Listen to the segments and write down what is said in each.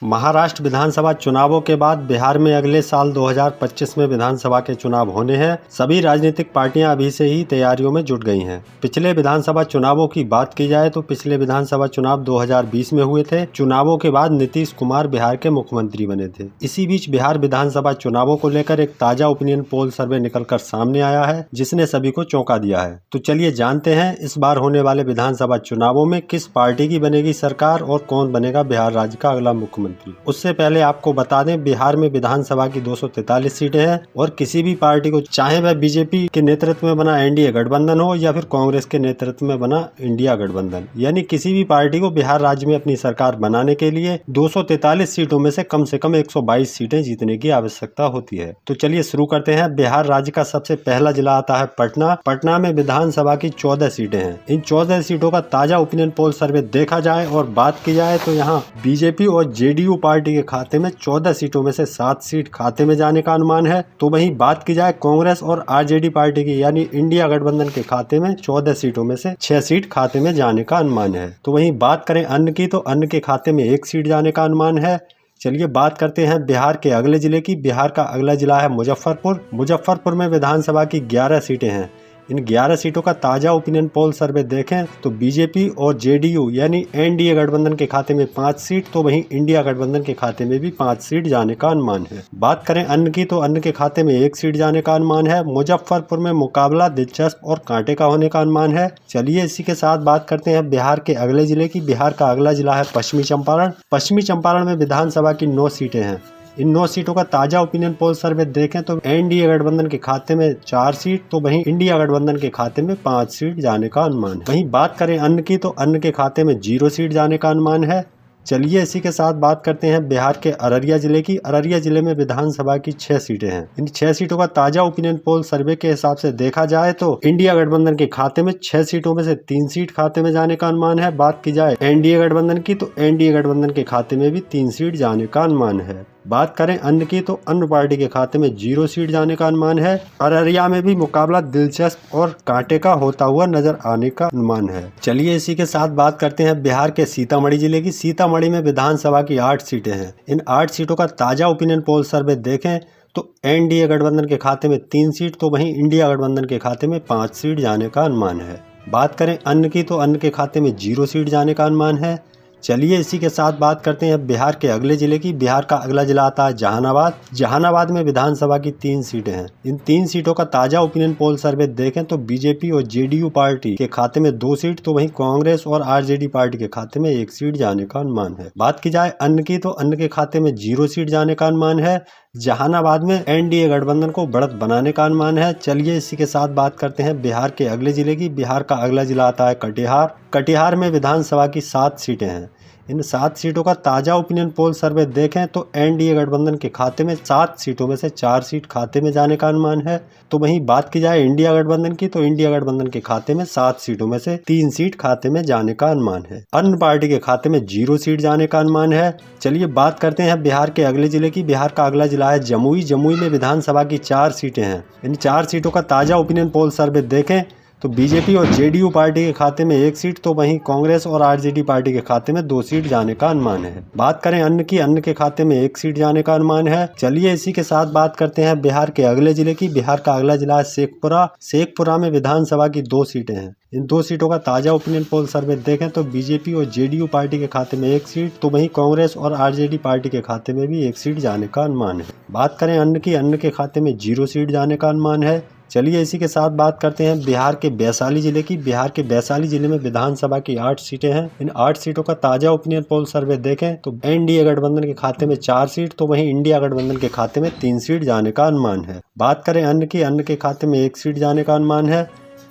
महाराष्ट्र विधानसभा चुनावों के बाद बिहार में अगले साल 2025 में विधानसभा के चुनाव होने हैं। सभी राजनीतिक पार्टियां अभी से ही तैयारियों में जुट गई हैं। पिछले विधानसभा चुनावों की बात की जाए तो पिछले विधानसभा चुनाव 2020 में हुए थे। चुनावों के बाद नीतीश कुमार बिहार के मुख्यमंत्री बने थे। इसी बीच बिहार विधानसभा चुनावों को लेकर एक ताजा ओपिनियन पोल सर्वे निकलकर सामने आया है, जिसने सभी को चौंका दिया है। तो चलिए जानते हैं इस बार होने वाले विधानसभा चुनावों में किस पार्टी की बनेगी सरकार और कौन बनेगा बिहार राज्य का अगला मुख्यमंत्री। उससे पहले आपको बता दें, बिहार में विधानसभा की 243 सीटें हैं और किसी भी पार्टी को, चाहे वह बीजेपी के नेतृत्व में बना एनडीए गठबंधन हो या फिर कांग्रेस के नेतृत्व में बना इंडिया गठबंधन, यानी किसी भी पार्टी को बिहार राज्य में अपनी सरकार बनाने के लिए 243 सीटों में से कम 122 सीटें जीतने की आवश्यकता होती है। तो चलिए शुरू करते हैं। बिहार राज्य का सबसे पहला जिला आता है पटना। पटना में विधानसभा की 14 सीटें हैं। इन 14 सीटों का ताजा ओपिनियन पोल सर्वे देखा जाए और बात की जाए तो यहाँ बीजेपी और जेडीयू पार्टी के खाते में 14 सीटों में से 7 सीट खाते में जाने का अनुमान है। तो वहीं बात की जाए कांग्रेस और आरजेडी पार्टी की, यानी इंडिया गठबंधन के खाते में 14 सीटों में से 6 सीट खाते में जाने का अनुमान है। तो वहीं बात करें अन्य की, तो अन्य के खाते में 1 सीट जाने का अनुमान है। चलिए बात करते हैं बिहार के अगले जिले की। बिहार का अगला जिला है मुजफ्फरपुर। मुजफ्फरपुर में विधानसभा की 11 सीटें हैं। इन 11 सीटों का ताजा ओपिनियन पोल सर्वे देखें तो बीजेपी और जेडीयू यानी एनडीए गठबंधन के खाते में 5 सीट, तो वहीं इंडिया गठबंधन के खाते में भी 5 सीट जाने का अनुमान है। बात करें अन्य की, तो अन्य के खाते में 1 सीट जाने का अनुमान है। मुजफ्फरपुर में मुकाबला दिलचस्प और कांटे का होने का अनुमान है। चलिए इसी के साथ बात करते हैं बिहार के अगले जिले की। बिहार का अगला जिला है पश्चिमी चंपारण। पश्चिमी चंपारण में विधानसभा की 9 सीटें हैं। इन 9 सीटों का ताजा ओपिनियन पोल सर्वे देखें तो एनडीए गठबंधन के खाते में 4 सीट, तो वहीं इंडिया गठबंधन के खाते में 5 सीट जाने का अनुमान है। वहीं बात करें अन्य की, तो अन्य के खाते में 0 सीट जाने का अनुमान है। चलिए इसी के साथ बात करते हैं बिहार के अररिया जिले की। अररिया जिले में विधानसभा की 6 सीटें हैं। इन 6 सीटों का ताजा ओपिनियन पोल सर्वे के हिसाब से देखा जाए तो इंडिया गठबंधन के खाते में 6 सीटों में से 3 सीट खाते में जाने का अनुमान है। बात की जाए एनडीए गठबंधन की, तो एनडीए गठबंधन के खाते में भी 3 सीट जाने का अनुमान है। बात करें अन्य की, तो अन्य पार्टी के खाते में 0 सीट जाने का अनुमान है। अररिया में भी मुकाबला दिलचस्प और कांटे का होता हुआ नजर आने का अनुमान है। चलिए इसी के साथ बात करते हैं बिहार के सीतामढ़ी जिले की। सीतामढ़ी में विधानसभा की 8 सीटें हैं। इन 8 सीटों का ताजा ओपिनियन पोल सर्वे देखें तो एनडीए गठबंधन के खाते में 3 सीट, तो वहीं इंडिया गठबंधन के खाते में 5 सीट जाने का अनुमान है। बात करें अन्य की, तो अन्य के खाते में 0 सीट जाने का अनुमान है। चलिए इसी के साथ बात करते हैं बिहार के अगले जिले की। बिहार का अगला जिला आता है जहानाबाद। जहानाबाद में विधानसभा की 3 सीटें हैं। इन 3 सीटों का ताजा ओपिनियन पोल सर्वे देखें तो बीजेपी और जेडीयू पार्टी के खाते में 2 सीट, तो वहीं कांग्रेस और आरजेडी पार्टी के खाते में 1 सीट जाने का अनुमान है। बात की जाए अन्य की, तो अन्य के खाते में 0 सीट जाने का अनुमान है। जहानाबाद में एनडीए गठबंधन को बढ़त बनाने का अनुमान है। चलिए इसी के साथ बात करते हैं बिहार के अगले जिले की। बिहार का अगला जिला आता है कटिहार। कटिहार में विधानसभा की 7 सीटें हैं। इन 7 सीटों का ताजा ओपिनियन पोल सर्वे देखें तो एनडीए गठबंधन के खाते में 7 सीटों में से 4 सीट खाते में जाने का अनुमान है। तो वहीं बात की जाए इंडिया गठबंधन की, तो इंडिया गठबंधन के खाते में 7 सीटों में से 3 सीट खाते में जाने का अनुमान है। अन्य पार्टी के खाते में 0 सीट जाने का अनुमान है। चलिए बात करते हैं बिहार के अगले जिले की। बिहार का अगला जिला है जमुई। जमुई में विधानसभा की 4 सीटें हैं। इन 4 सीटों का ताजा ओपिनियन पोल सर्वे देखें तो बीजेपी और जेडीयू पार्टी के खाते में 1 सीट, तो वहीं कांग्रेस और आरजेडी पार्टी के खाते में 2 सीट जाने का अनुमान है। बात करें अन्य की, अन्य के खाते में 1 सीट जाने का अनुमान है। चलिए इसी के साथ बात करते हैं बिहार के अगले जिले की। बिहार का अगला जिला है शेखपुरा। शेखपुरा में विधानसभा की 2 सीटें हैं। इन 2 सीटों का ताजा ओपिनियन पोल सर्वे देखें तो बीजेपी और जेडीयू पार्टी के खाते में 1 सीट, तो वहीं कांग्रेस और आरजेडी पार्टी के खाते में भी 1 सीट जाने का अनुमान है। बात करें अन्य की, अन्य के खाते में 0 सीट जाने का अनुमान है। चलिए इसी के साथ बात करते हैं बिहार के वैशाली जिले की। बिहार के वैशाली जिले में विधानसभा की 8 सीटें हैं। इन 8 सीटों का ताजा ओपिनियन पोल सर्वे देखें तो एनडीए गठबंधन के खाते में 4 सीट, तो वहीं इंडिया गठबंधन के खाते में 3 सीट जाने का अनुमान है। बात करें अन्य की, अन्य के खाते में 1 सीट जाने का अनुमान है।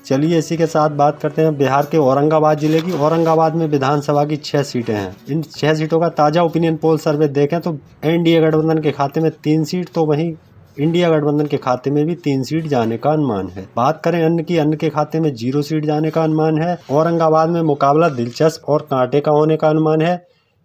चलिए इसी के साथ बात करते हैं बिहार के औरंगाबाद जिले की। औरंगाबाद में विधानसभा की 6 सीटें हैं। इन 6 सीटों का ताजा ओपिनियन पोल सर्वे देखें तो एनडीए गठबंधन के खाते में 3 सीट, तो वहीं इंडिया गठबंधन के खाते में भी 3 सीट जाने का अनुमान है। बात करें अन्य की, अन्य के खाते में 0 सीट जाने का अनुमान है। औरंगाबाद में मुकाबला दिलचस्प और कांटे का होने का अनुमान है।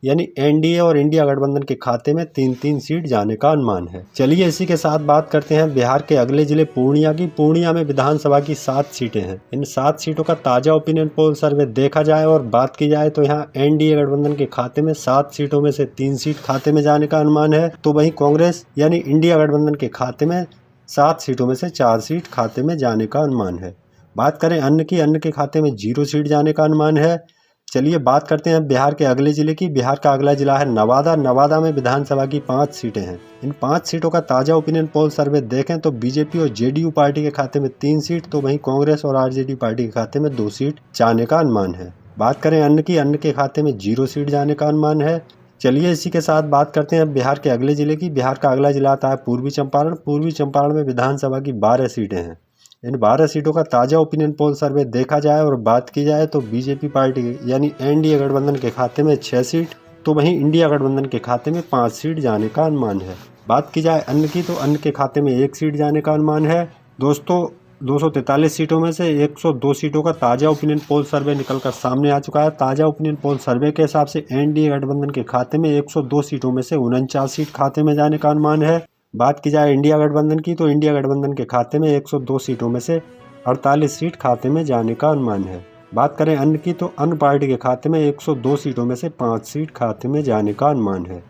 यानी एनडीए और इंडिया गठबंधन के खाते में 3-3 सीट जाने का अनुमान है। चलिए इसी के साथ बात करते हैं बिहार के अगले जिले पूर्णिया की। पूर्णिया में विधानसभा की 7 सीटें हैं। इन 7 सीटों का ताजा ओपिनियन पोल सर्वे देखा जाए और बात की जाए तो यहाँ एनडीए गठबंधन के खाते में 7 सीटों में से 3 सीट खाते में जाने का अनुमान है, तो वहीं कांग्रेस यानी इंडिया गठबंधन के खाते में 7 सीटों में से 4 सीट खाते में जाने का अनुमान है। बात करें अन्य की, अन्य के खाते में 0 सीट जाने का अनुमान है। चलिए बात करते हैं बिहार के अगले जिले की। बिहार का अगला जिला है नवादा। नवादा में विधानसभा की 5 सीटें हैं। इन 5 सीटों का ताजा ओपिनियन पोल सर्वे देखें तो बीजेपी और जेडीयू पार्टी के खाते में 3 सीट, तो वहीं कांग्रेस और आरजेडी पार्टी के खाते में 2 सीट जाने का अनुमान है। बात करें अन्य की, अन्य के खाते में 0 सीट जाने का अनुमान है। चलिए इसी के साथ बात करते हैं बिहार के अगले जिले की। बिहार का अगला जिला आता है पूर्वी चंपारण। पूर्वी चंपारण में विधानसभा की 12 सीटें हैं। इन 12 सीटों का ताजा ओपिनियन पोल सर्वे देखा जाए और बात की जाए तो बीजेपी पार्टी यानी एनडीए गठबंधन के खाते में 6 सीट, तो वहीं इंडिया गठबंधन के खाते में 5 सीट जाने का अनुमान है। बात की जाए अन्य की, तो अन्य के खाते में 1 सीट जाने का अनुमान है। दोस्तों 243 सीटों में से 102 सीटों का ताजा ओपिनियन पोल सर्वे निकलकर सामने आ चुका है। ताजा ओपिनियन पोल सर्वे के हिसाब से एनडीए गठबंधन के खाते में 102 सीटों में से 49 सीट खाते में जाने का अनुमान है। बात की जाए इंडिया गठबंधन की, तो इंडिया गठबंधन के खाते में 102 सीटों में से 48 सीट खाते में जाने का अनुमान है। बात करें अन्य की, तो अन्य पार्टी के खाते में 102 सीटों में से 5 सीट खाते में जाने का अनुमान है।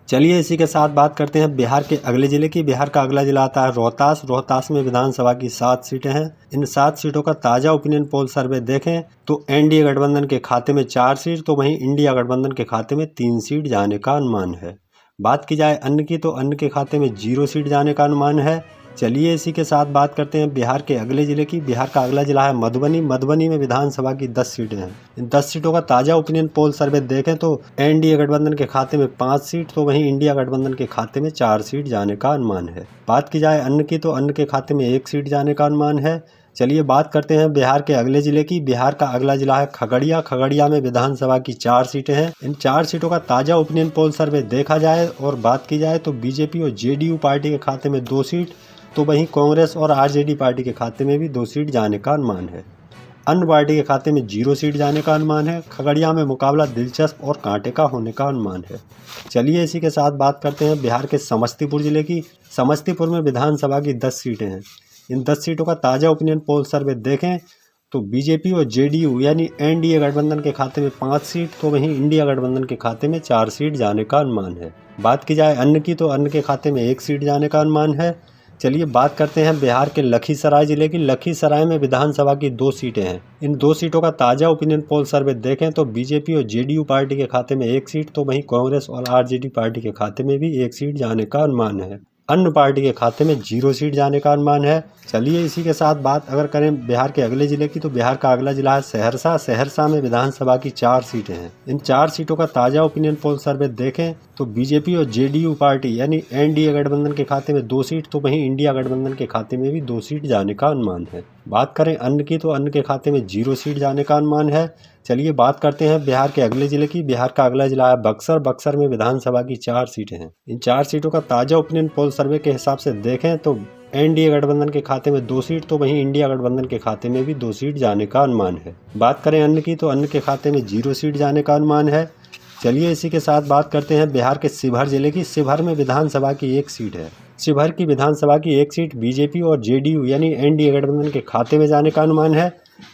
चलिए इसी के साथ बात करते हैं बिहार के अगले जिले की। बिहार का अगला जिला आता है रोहतास। रोहतास में विधानसभा की 7 सीटें हैं। इन 7 सीटों का ताजा ओपिनियन पोल सर्वे देखें तो एनडीए गठबंधन के खाते में 4 सीट, तो वहीं इंडिया गठबंधन के खाते में 3 सीट जाने का अनुमान है। बात की जाए अन्य की, तो अन्य के खाते में 0 सीट जाने का अनुमान है। चलिए इसी के साथ बात करते हैं बिहार के अगले जिले की। बिहार का अगला जिला है मधुबनी। मधुबनी में विधानसभा की 10 सीटें हैं। इन 10 सीटों का ताजा ओपिनियन पोल सर्वे देखें तो एनडीए गठबंधन के खाते में 5 सीट, तो वहीं इंडिया गठबंधन के खाते में 4 सीट जाने का अनुमान है। बात की जाए अन्य की, तो अन्य के खाते में 1 सीट जाने का अनुमान है। चलिए बात करते हैं बिहार के अगले जिले की। बिहार का अगला जिला है खगड़िया। खगड़िया में विधानसभा की 4 सीटें हैं। इन 4 सीटों का ताजा ओपिनियन पोल सर्वे देखा जाए और बात की जाए तो बीजेपी और जेडीयू पार्टी के खाते में 2 सीट, तो वहीं कांग्रेस और आरजेडी पार्टी के खाते में भी 2 सीट जाने का अनुमान है। अन्य पार्टी के खाते में 0 सीट जाने का अनुमान है। खगड़िया में मुकाबला दिलचस्प और कांटे का होने का अनुमान है। चलिए इसी के साथ बात करते हैं बिहार के समस्तीपुर जिले की। समस्तीपुर में विधानसभा की 10 सीटें हैं। इन 10 सीटों का ताजा ओपिनियन पोल सर्वे देखें तो बीजेपी और जेडीयू यानी एनडीए गठबंधन के खाते में 5 सीट, तो वहीं इंडिया गठबंधन के खाते में 4 सीट जाने का अनुमान है। बात की जाए अन्य की, तो अन्य के खाते में 1 सीट जाने का अनुमान है। चलिए बात करते हैं बिहार के लखीसराय जिले की। लखीसराय में विधानसभा की 2 सीटें हैं। इन 2 सीटों का ताजा ओपिनियन पोल सर्वे देखें तो बीजेपी और जेडीयू पार्टी के खाते में 1 सीट, तो वहीं कांग्रेस और आरजेडी पार्टी के खाते में भी 1 सीट जाने का अनुमान है। अन्य पार्टी के खाते में 0 सीट जाने का अनुमान है। चलिए इसी के साथ बात अगर करें बिहार के अगले जिले की, तो बिहार का अगला जिला है सहरसा। सहरसा में विधानसभा की 4 सीटें हैं। इन 4 सीटों का ताजा ओपिनियन पोल सर्वे देखें तो बीजेपी और जेडीयू पार्टी यानी एनडीए गठबंधन के खाते में 2 सीट, तो वहीं इंडिया गठबंधन के खाते में भी 2 सीट जाने का अनुमान है। बात करें अन्य की, तो अन्य के खाते में 0 सीट जाने का अनुमान है। चलिए बात करते हैं बिहार के अगले जिले की। बिहार का अगला जिला है बक्सर। बक्सर में विधानसभा की 4 सीटें हैं। इन 4 सीटों का ताजा ओपिनियन पोल सर्वे के हिसाब से देखें तो एनडीए गठबंधन के खाते में 2 सीट, तो वहीं इंडिया गठबंधन के खाते में भी 2 सीट जाने का अनुमान है। बात करें अन्य की, तो अन्य के खाते में 0 सीट जाने का अनुमान है। चलिए इसी के साथ बात करते हैं बिहार के शिवहर जिले की। शिवहर में विधानसभा की 1 सीट है। शिवहर की विधानसभा की 1 सीट बीजेपी और जेडीयू यानी एनडीए गठबंधन के खाते में जाने का अनुमान है।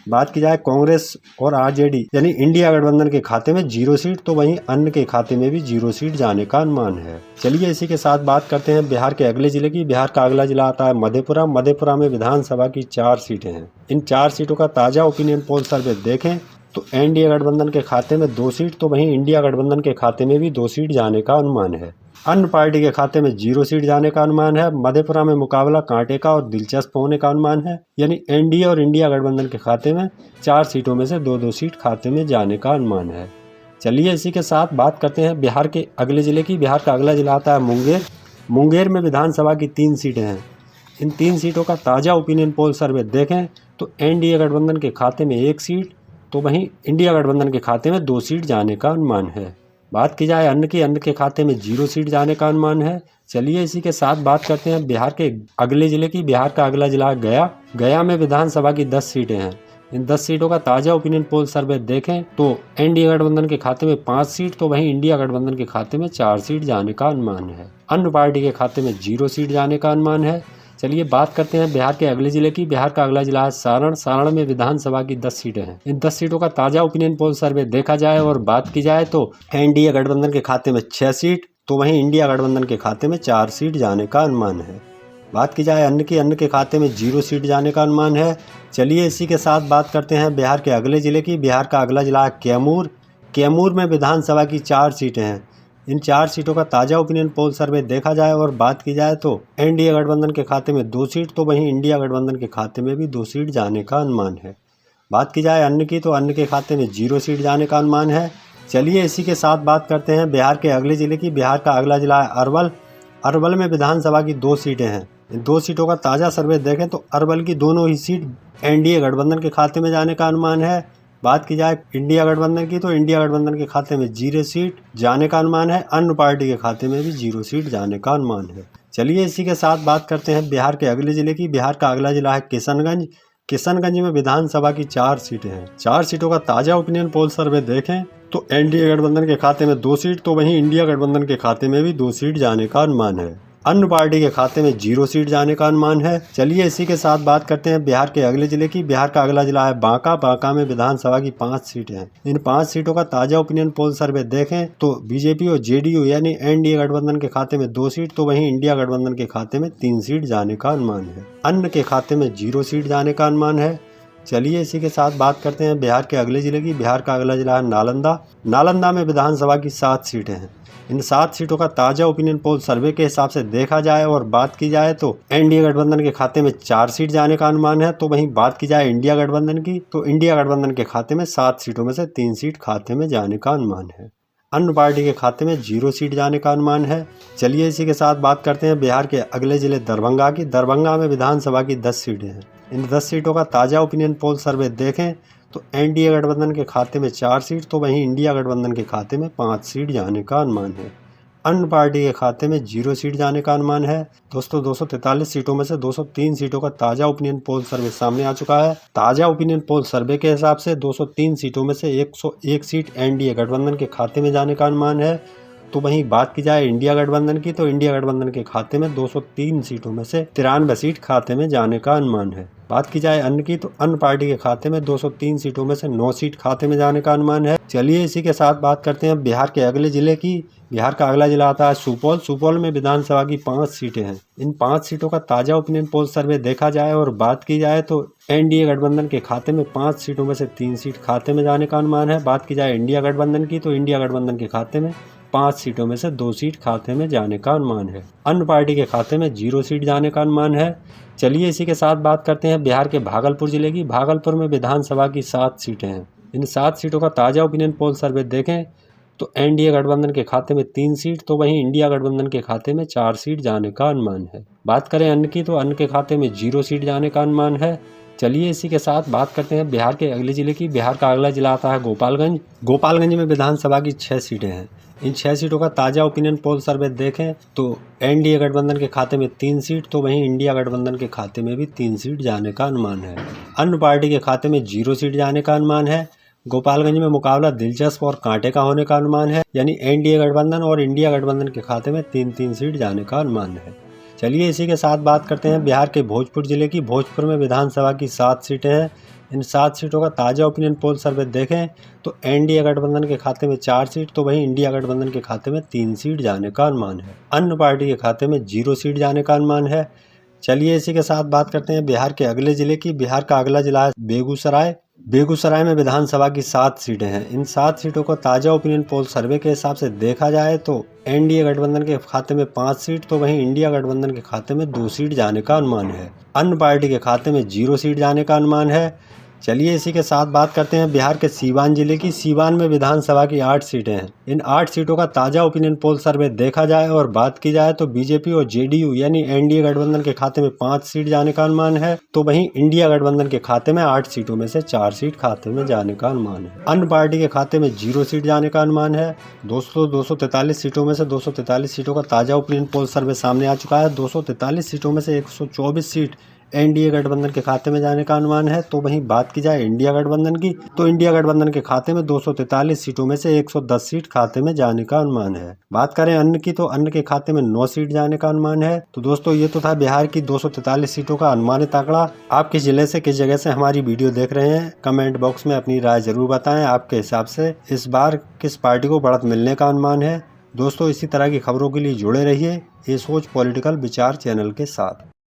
बात की जाए कांग्रेस और आरजेडी यानी इंडिया गठबंधन के खाते में 0 सीट, तो वहीं अन्य के खाते में भी 0 सीट जाने का अनुमान है। चलिए इसी के साथ बात करते हैं बिहार के अगले जिले की। बिहार का अगला जिला आता है मधेपुरा। मधेपुरा में विधानसभा की 4 सीटें हैं। इन 4 सीटों का ताजा ओपिनियन पोल सर्वे देखें तो एनडीए गठबंधन के खाते में 2 सीट, तो वहीं इंडिया गठबंधन के खाते में भी 2 सीट जाने का अनुमान है। अन्य पार्टी के खाते में 0 सीट जाने का अनुमान है। मधेपुरा में मुकाबला कांटे का और दिलचस्प होने का अनुमान है, यानी एनडीए और इंडिया गठबंधन के खाते में 4 सीटों में से 2-2 सीट खाते में जाने का अनुमान है। चलिए इसी के साथ बात करते हैं बिहार के अगले जिले की। बिहार का अगला जिला आता है मुंगेर। मुंगेर में विधानसभा की 3 सीटें हैं। इन 3 सीटों का ताज़ा ओपिनियन पोल सर्वे देखें तो एनडीए गठबंधन के खाते में 1 सीट, तो वहीं इंडिया गठबंधन के खाते में 2 सीट जाने का अनुमान है। बात की जाए अन्य के खाते में 0 सीट जाने का अनुमान है। चलिए इसी के साथ बात करते हैं बिहार के अगले जिले की। बिहार का अगला जिला गया। गया में विधानसभा की 10 सीटें हैं। इन 10 सीटों का ताजा ओपिनियन पोल सर्वे देखें तो एनडीए गठबंधन के खाते में 5 सीट तो वहीं इंडिया गठबंधन के खाते में 4 सीट जाने का अनुमान है। अन्य पार्टी के खाते में 0 सीट जाने का अनुमान है। चलिए बात करते हैं बिहार के अगले जिले की। बिहार का अगला जिला है सारण। सारण में विधानसभा की 10 सीटें हैं। इन 10 सीटों का ताजा ओपिनियन पोल सर्वे देखा जाए और बात की जाए तो एनडीए गठबंधन के खाते में 6 सीट तो वहीं इंडिया गठबंधन के खाते में 4 सीट जाने का अनुमान है। बात की जाए अन्य के खाते में 0 सीट जाने का अनुमान है। चलिए इसी के साथ बात करते हैं बिहार के अगले जिले की। बिहार का अगला जिला है कैमूर। कैमूर में विधानसभा की 4 सीटें हैं। इन 4 सीटों का ताजा ओपिनियन पोल सर्वे देखा जाए और बात की जाए तो एनडीए गठबंधन के खाते में 2 सीट तो वहीं इंडिया गठबंधन के खाते में भी 2 सीट जाने का अनुमान है। बात की जाए अन्य की तो अन्य के खाते में 0 सीट जाने का अनुमान है। चलिए इसी के साथ बात करते हैं बिहार के अगले जिले की। बिहार का अगला जिला है अरवल। अरवल में विधानसभा की 2 सीटें हैं। इन 2 सीटों का ताज़ा सर्वे देखें तो अरवल की दोनों ही सीट एनडीए गठबंधन के खाते में जाने का अनुमान है। बात की जाए इंडिया गठबंधन की तो इंडिया गठबंधन के खाते में 0 सीट जाने का अनुमान है। अन्य पार्टी के खाते में भी 0 सीट जाने का अनुमान है। चलिए इसी के साथ बात करते हैं बिहार के अगले जिले की। बिहार का अगला जिला है किशनगंज। किशनगंज में विधानसभा की 4 सीटें हैं। 4 सीटों का ताज़ा ओपिनियन पोल सर्वे देखें तो एनडीए गठबंधन के खाते में 2 सीट तो वहीं इंडिया गठबंधन के खाते में भी 2 सीट जाने का अनुमान है। अन्य पार्टी के खाते में 0 सीट जाने का अनुमान है। चलिए इसी के साथ बात करते हैं बिहार के अगले जिले की। बिहार का अगला जिला है बांका। बांका में विधानसभा की 5 सीटें हैं। इन 5 सीटों का ताजा ओपिनियन पोल सर्वे देखें तो बीजेपी और जेडीयू यानी एनडीए गठबंधन के खाते में 2 सीट तो वहीं इंडिया गठबंधन के खाते में 3 सीट जाने का अनुमान है। अन्य के खाते में 0 सीट जाने का अनुमान है। चलिए इसी के साथ बात करते हैं बिहार के अगले जिले की। बिहार का अगला जिला है नालंदा। नालंदा में विधानसभा की 7 सीटें हैं। इन 7 सीटों का ताजा ओपिनियन पोल सर्वे के हिसाब से देखा जाए और बात की जाए तो एनडीए गठबंधन के खाते में 4 सीट जाने का अनुमान है। तो वहीं बात की जाए इंडिया गठबंधन की तो इंडिया गठबंधन के खाते में 7 सीटों में से 3 सीट खाते में जाने का अनुमान है। अन्य पार्टी के खाते में 0 सीट जाने का अनुमान है। चलिए इसी के साथ बात करते हैं बिहार के अगले जिले दरभंगा की। दरभंगा में विधानसभा की 10 सीटें हैं। इन 10 सीटों का ताजा ओपिनियन पोल सर्वे देखें तो एनडीए गठबंधन के खाते में 4 सीट तो वहीं इंडिया गठबंधन के खाते में 5 सीट जाने का अनुमान है। अन्य पार्टी के खाते में 0 सीट जाने का अनुमान है। दोस्तों 243 सीटों में से 203 सीटों का ताजा ओपिनियन पोल सर्वे सामने आ चुका है। ताजा ओपिनियन पोल सर्वे के हिसाब से 203 सीटों में से 101 सीट एनडीए गठबंधन के खाते में जाने का अनुमान है। तो वहीं बात की जाए इंडिया गठबंधन की तो इंडिया गठबंधन के खाते में 203 सीटों में से 93 सीट खाते में जाने का अनुमान है। बात की जाए अन्य की तो अन्य पार्टी के खाते में 203 सीटों में से 9 सीट खाते में जाने का अनुमान है। चलिए इसी के साथ बात करते हैं बिहार के अगले जिले की। बिहार का अगला जिला आता है सुपौल। सुपौल में विधानसभा की 5 सीटें हैं। इन 5 सीटों का ताजा ओपिनियन पोल सर्वे देखा जाए और बात की जाए तो एनडीए गठबंधन के खाते में 5 सीटों में से 3 सीट खाते में जाने का अनुमान है। बात की जाए इंडिया गठबंधन की तो इंडिया गठबंधन के खाते में 5 सीटों में से 2 सीट खाते में जाने का अनुमान है। अन्य पार्टी के खाते में 0 सीट जाने का अनुमान है। चलिए इसी के साथ बात करते हैं बिहार के भागलपुर जिले की। भागलपुर में विधानसभा की 7 सीटें हैं। इन 7 सीटों का ताजा ओपिनियन पोल सर्वे देखें तो एनडीए गठबंधन के खाते में 3 सीट तो वहीं इंडिया गठबंधन के खाते में 4 सीट जाने का अनुमान है। बात करें अन्य की तो अन्य के खाते में 0 सीट जाने का अनुमान है। चलिए इसी के साथ बात करते हैं बिहार के अगले जिले की। बिहार का अगला जिला आता है गोपालगंज। गोपालगंज में विधानसभा की 6 सीटें हैं। इन 6 सीटों का ताजा ओपिनियन पोल सर्वे देखें तो एनडीए गठबंधन के खाते में 3 सीट तो वहीं इंडिया गठबंधन के खाते में भी 3 सीट जाने का अनुमान है। अन्य पार्टी के खाते में 0 सीट जाने का अनुमान है। गोपालगंज में मुकाबला दिलचस्प और कांटे का होने का अनुमान है, यानी एनडीए गठबंधन और इंडिया गठबंधन के खाते में 3-3 सीट जाने का अनुमान है। चलिए इसी के साथ बात करते हैं बिहार के भोजपुर जिले की। भोजपुर में विधानसभा की 7 सीटें हैं। इन 7 सीटों का ताजा ओपिनियन पोल सर्वे देखें तो एनडीए गठबंधन के खाते में 4 सीट तो वहीं इंडिया गठबंधन के खाते में 3 सीट जाने का अनुमान है। अन्य पार्टी के खाते में 0 सीट जाने का अनुमान है। चलिए इसी के साथ बात करते हैं बिहार के अगले जिले की। बिहार का अगला जिला है बेगूसराय। बेगूसराय में विधानसभा की 7 सीटें हैं। इन 7 सीटों को ताजा ओपिनियन पोल सर्वे के हिसाब से देखा जाए तो एनडीए गठबंधन के खाते में 5 सीट तो वहीं इंडिया गठबंधन के खाते में 2 सीट जाने का अनुमान है। अन्य पार्टी के खाते में 0 सीट जाने का अनुमान है। चलिए इसी के साथ बात करते हैं बिहार के सीवान जिले की। सीवान में विधानसभा की 8 सीटें हैं। इन 8 सीटों का ताजा ओपिनियन पोल सर्वे देखा जाए और बात की जाए तो बीजेपी और जेडीयू यानी एनडीए गठबंधन के खाते में 5 सीट जाने का अनुमान है, तो वहीं इंडिया गठबंधन के खाते में 8 सीटों में से 4 सीट खाते में जाने का अनुमान है। अन्य पार्टी के खाते में 0 सीट जाने का अनुमान है। दोस्तों 243 सीटों में से 243 सीटों का ताजा ओपिनियन पोल सर्वे सामने आ चुका है। 243 सीटों में से 124 सीट एनडीए गठबंधन के खाते में जाने का अनुमान है। तो वहीं बात की जाए इंडिया गठबंधन की, तो इंडिया गठबंधन के खाते में 243 सीटों में से 110 सीट खाते में जाने का अनुमान है। बात करें अन्य की, तो अन्य के खाते में 9 सीट जाने का अनुमान है। तो दोस्तों ये तो था बिहार की 243 सीटों का अनुमानित आंकड़ा। आप किस जिले से, किस जगह से हमारी वीडियो देख रहे हैं, कमेंट बॉक्स में अपनी राय जरूर बताएं। आपके हिसाब से इस बार किस पार्टी को बढ़त मिलने का अनुमान है। दोस्तों इसी तरह की खबरों के लिए जुड़े रहिए ये सोच पॉलिटिकल विचार चैनल के साथ।